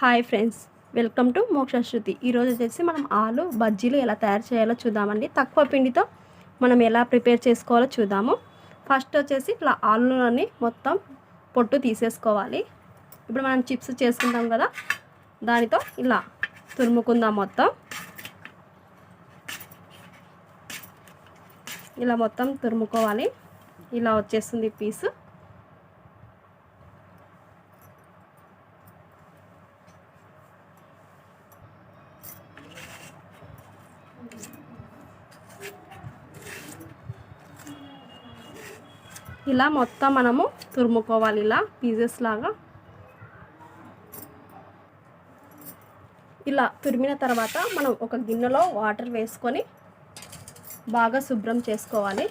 Hi friends, welcome to మోక్ష శృతి. ఈరోజు వచ్చేసి మనం ఆలు బజ్జీలు ఎలా తయారు చేయాలో చూద్దామండి. తక్కువ పిండితో మనం ఎలా ప్రిపేర్ చేసుకోవాలో చూద్దాము. ఫస్ట్ వచ్చేసి ఇట్లా ఆలుని మొత్తం పొట్టు తీసేసుకోవాలి. ఇప్పుడు మనం చిప్స్ చేసుకుంటాం కదా, దానితో ఇలా తురుముకుందాం. ఇలా మొత్తం తురుముకోవాలి. ఇలా వచ్చేస్తుంది పీసు. ఇలా మొత్తం మనము తురుముకోవాలి, ఇలా పీసెస్ లాగా. ఇలా తురిమిన తర్వాత మనం ఒక గిన్నెలో వాటర్ వేసుకొని బాగా శుభ్రం చేసుకోవాలి.